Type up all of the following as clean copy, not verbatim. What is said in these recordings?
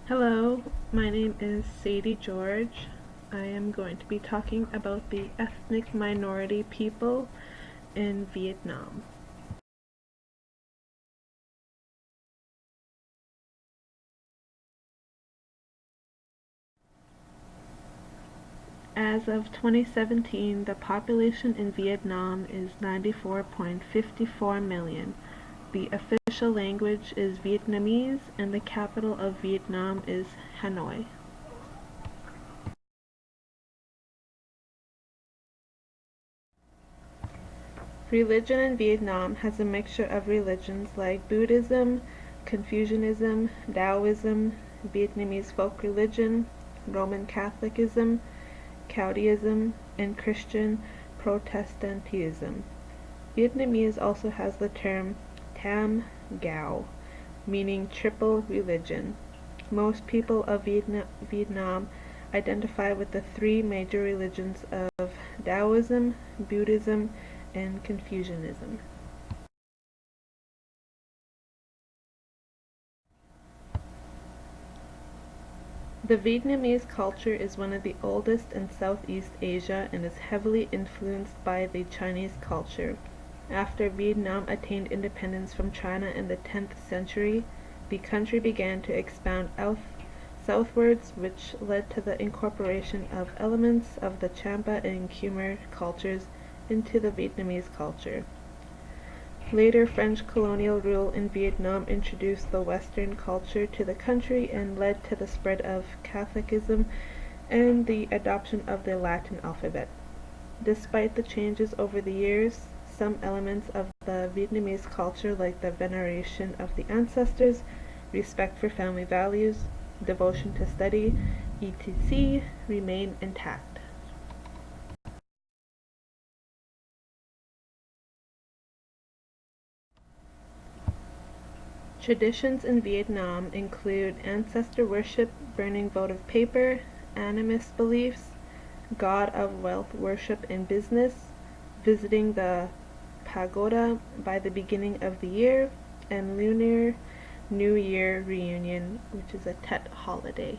Hello, my name is Sadie George. I am going to be talking about the ethnic minority people in Vietnam. As of 2017, the population in Vietnam is 94.54 million. The official language is Vietnamese and the capital of Vietnam is Hanoi. Religion in Vietnam has a mixture of religions like Buddhism, Confucianism, Taoism, Vietnamese folk religion, Roman Catholicism, Taoism, and Christian Protestantism. Vietnamese also has the term Tam Gao, meaning triple religion. Most people of Vietnam identify with the three major religions of Taoism, Buddhism, and Confucianism. The Vietnamese culture is one of the oldest in Southeast Asia and is heavily influenced by the Chinese culture. After Vietnam attained independence from China in the 10th century, the country began to expand southwards, which led to the incorporation of elements of the Champa and Khmer cultures into the Vietnamese culture. Later French colonial rule in Vietnam introduced the Western culture to the country and led to the spread of Catholicism and the adoption of the Latin alphabet. Despite the changes over the years, some elements of the Vietnamese culture, like the veneration of the ancestors, respect for family values, devotion to study, etc., remain intact. Traditions in Vietnam include ancestor worship, burning votive paper, animist beliefs, god of wealth worship in business, visiting the pagoda by the beginning of the year, and Lunar New Year reunion, which is a Tet holiday.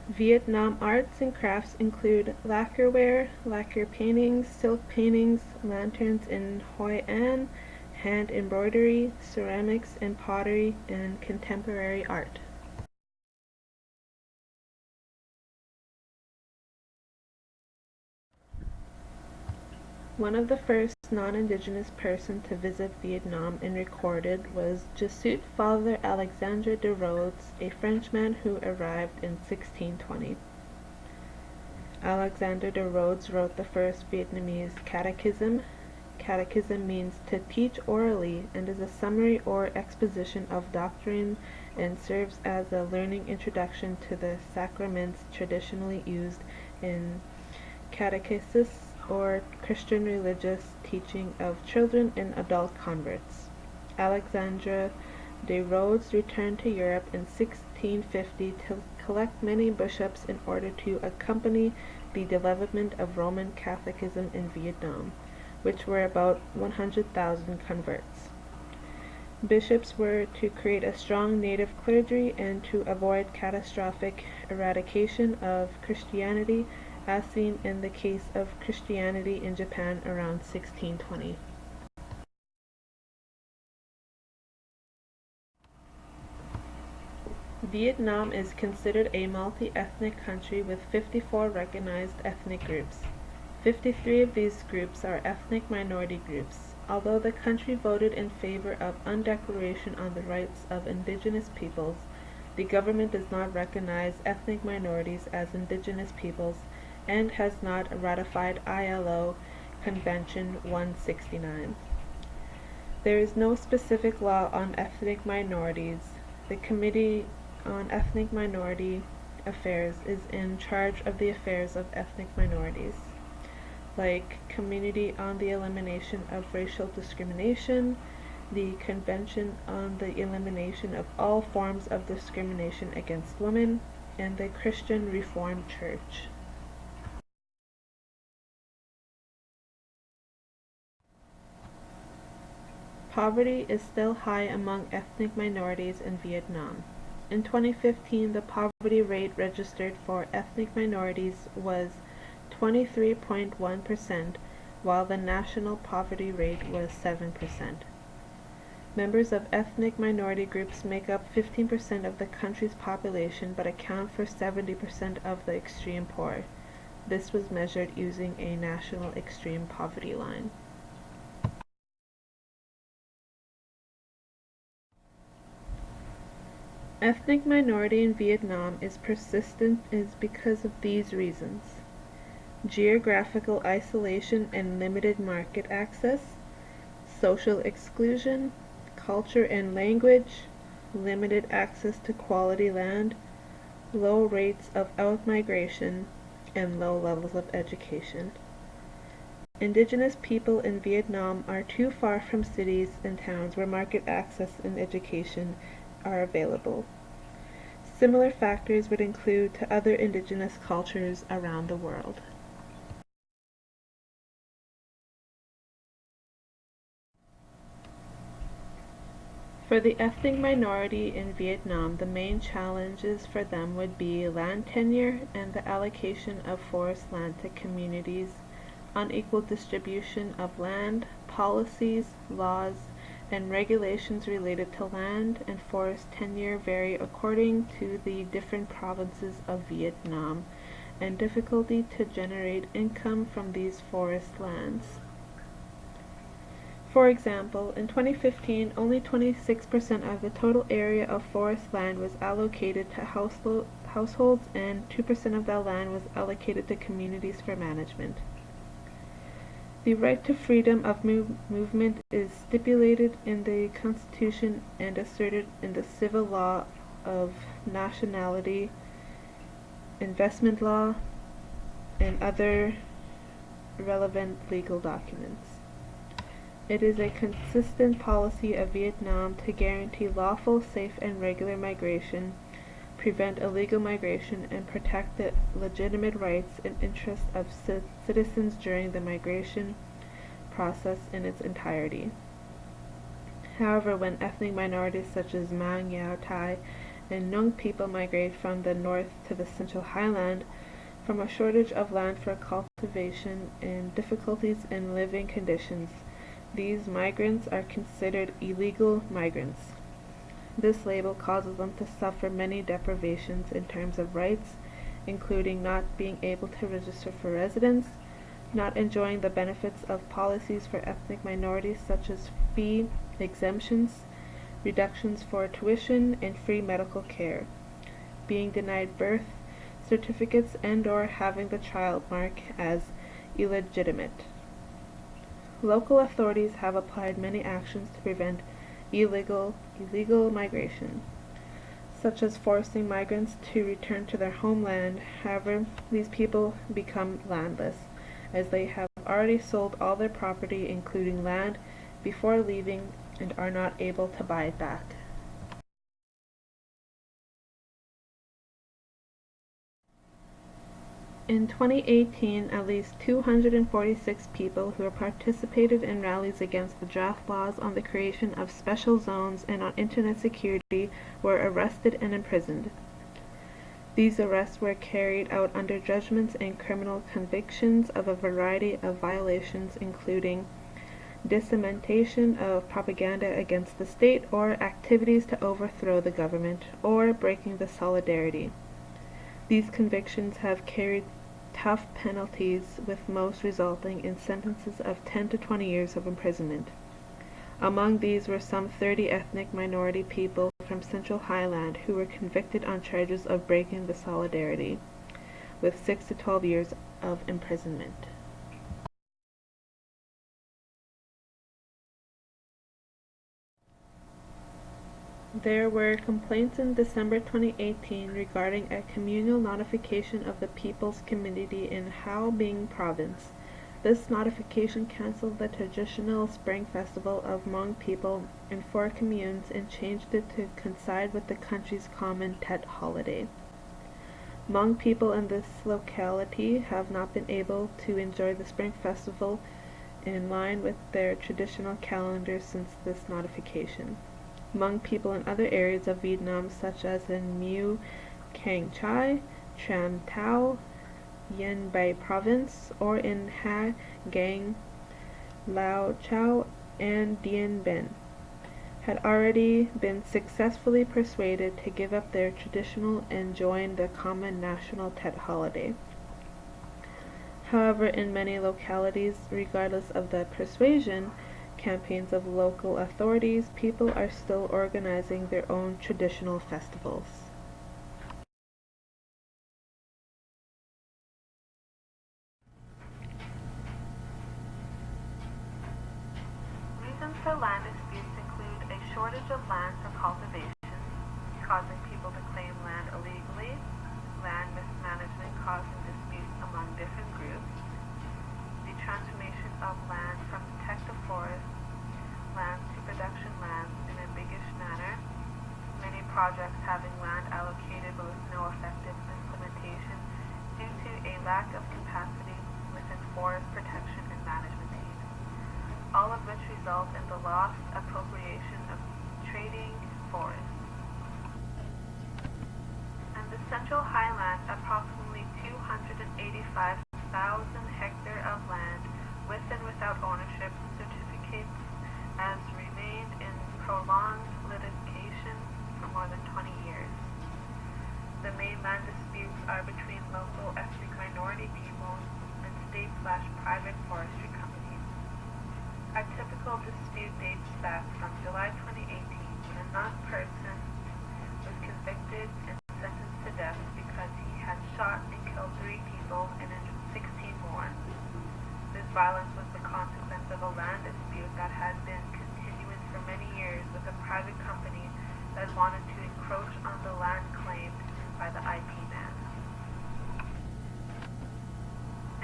Vietnam arts and crafts include lacquerware, lacquer paintings, silk paintings, lanterns in Hoi An, hand embroidery, ceramics and pottery, and contemporary art. One of the first non-Indigenous person to visit Vietnam and recorded was Jesuit Father Alexandre de Rhodes, a Frenchman who arrived in 1620. Alexander de Rhodes wrote the first Vietnamese catechism. Catechism means to teach orally and is a summary or exposition of doctrine and serves as a learning introduction to the sacraments traditionally used in catechesis or Christian religious teaching of children and adult converts. Alexandre de Rhodes returned to Europe in 1650 to collect many bishops in order to accompany the development of Roman Catholicism in Vietnam, which were about 100,000 converts. Bishops were to create a strong native clergy and to avoid catastrophic eradication of Christianity, as seen in the case of Christianity in Japan around 1620. Vietnam is considered a multi-ethnic country with 54 recognized ethnic groups. 53 of these groups are ethnic minority groups. Although the country voted in favor of undeclaration on the rights of indigenous peoples, the government does not recognize ethnic minorities as indigenous peoples and has not ratified ILO Convention 169. There is no specific law on ethnic minorities. The Committee on Ethnic Minority Affairs is in charge of the affairs of ethnic minorities, like Committee on the Elimination of Racial Discrimination, the Convention on the Elimination of All Forms of Discrimination Against Women, and the Christian Reformed Church. Poverty is still high among ethnic minorities in Vietnam. In 2015, the poverty rate registered for ethnic minorities was 23.1%, while the national poverty rate was 7%. Members of ethnic minority groups make up 15% of the country's population but account for 70% of the extreme poor. This was measured using a national extreme poverty line. Ethnic minority in Vietnam is persistent is because of these reasons: geographical isolation and limited market access, social exclusion, culture and language, limited access to quality land, low rates of outmigration, and low levels of education. Indigenous people in Vietnam are too far from cities and towns where market access and education are available. Similar factors would include to other indigenous cultures around the world. For the ethnic minority in Vietnam, the main challenges for them would be land tenure and the allocation of forest land to communities, unequal distribution of land, policies, laws, and regulations related to land and forest tenure vary according to the different provinces of Vietnam, and difficulty to generate income from these forest lands. For example, in 2015, only 26% of the total area of forest land was allocated to households, and 2% of that land was allocated to communities for management. The right to freedom of movement is stipulated in the Constitution and asserted in the civil law of nationality, investment law, and other relevant legal documents. It is a consistent policy of Vietnam to guarantee lawful, safe, and regular migration, prevent illegal migration, and protect the legitimate rights and interests of citizens during the migration process in its entirety. However, when ethnic minorities such as Mang, Yao, Thai, and Nung people migrate from the north to the central highland, from a shortage of land for cultivation and difficulties in living conditions, these migrants are considered illegal migrants. This label causes them to suffer many deprivations in terms of rights, including not being able to register for residence, not enjoying the benefits of policies for ethnic minorities such as fee exemptions, reductions for tuition, and free medical care, being denied birth certificates and/or having the child marked as illegitimate. Local authorities have applied many actions to prevent illegal migration, such as forcing migrants to return to their homeland. However, these people become landless, as they have already sold all their property, including land, before leaving and are not able to buy it back. In 2018, at least 246 people who participated in rallies against the draft laws on the creation of special zones and on internet security were arrested and imprisoned. These arrests were carried out under judgments and criminal convictions of a variety of violations, including dissemination of propaganda against the state or activities to overthrow the government, or breaking the solidarity. These convictions have carried tough penalties, with most resulting in sentences of 10 to 20 years of imprisonment. Among these were some 30 ethnic minority people from Central Highland who were convicted on charges of breaking the solidarity, with 6 to 12 years of imprisonment. There were complaints in December 2018 regarding a communal notification of the People's Community in Hao Binh Province. This notification canceled the traditional spring festival of Hmong people in 4 communes and changed it to coincide with the country's common Tet holiday. Hmong people in this locality have not been able to enjoy the spring festival in line with their traditional calendar since this notification. Hmong people in other areas of Vietnam such as in Mu Cang Chai, Tram Tao, Yen Bai Province, or in Ha Giang, Lao Chau, and Dien Bien, had already been successfully persuaded to give up their traditional and join the common national Tet holiday. However, in many localities, regardless of the persuasion campaigns of local authorities, people are still organizing their own traditional festivals. Reasons for land disputes include a shortage of land for cultivation, causing people to claim land illegally, land mismanagement causing disputes among different groups, the transformation of land from protected forest lands to production lands in a biggish manner, many projects having land allocated but with no effective implementation due to a lack of capacity within forest protection and management teams, all of which result in the lost appropriation of trading forests. And the Central Highland, approximately 285,000 hectares of land with and without ownership certificates, has remained in prolonged litigation for more than 20 years. The main land disputes are between local ethnic minority people and state/private forestry companies. A typical dispute dates back from July 2018 when a non-person was convicted and sentenced to death because he had shot and killed 3 people and injured 16 more. This violence was the consequence of a land dispute that had been continuous for many years with a private company that wanted to encroach on the land claimed by the IP man.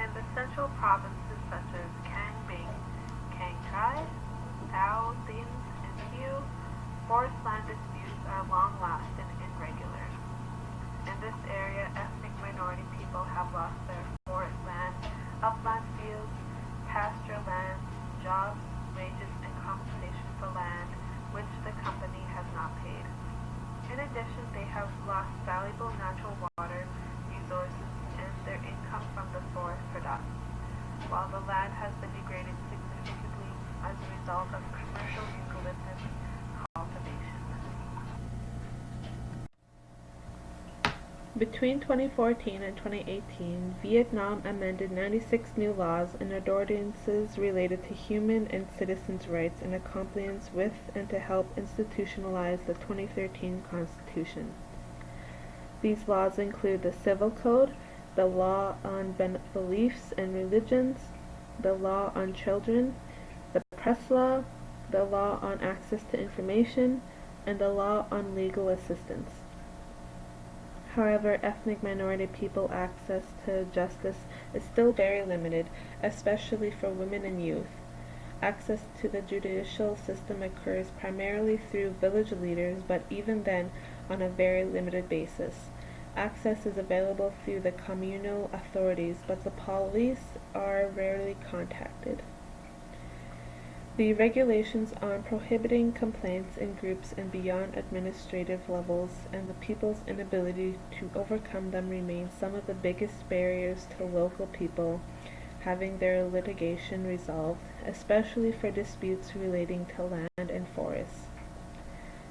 In the central provinces such as Cang Binh, Cang Chai, Tao, Dinh, and Hue, forest land disputes are long-lasting and irregular. In this area, ethnic minority people have lost their forest land, upland fields, pasture lands, jobs, wages, and compensation for land which the company has not paid. In addition, they have lost valuable natural water resources and their income from the forest products, while the land has been degraded significantly as a result of commercial eucalyptus cultivation. Between 2014 and 2018, Vietnam amended 96 new laws and ordinances related to human and citizens' rights in compliance with and to help institutionalize the 2013 Constitution. These laws include the Civil Code, the Law on Beliefs and Religions, the Law on Children, the Press Law, the Law on Access to Information, and the Law on Legal Assistance. However, ethnic minority people access to justice is still very limited, especially for women and youth. Access to the judicial system occurs primarily through village leaders, but even then on a very limited basis. Access is available through the communal authorities, but the police are rarely contacted. The regulations on prohibiting complaints in groups and beyond administrative levels and the people's inability to overcome them remain some of the biggest barriers to local people having their litigation resolved, especially for disputes relating to land and forests.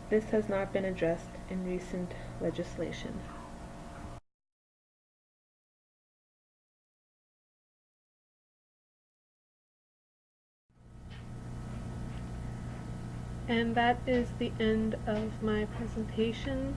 This has not been addressed in recent legislation. And that is the end of my presentation.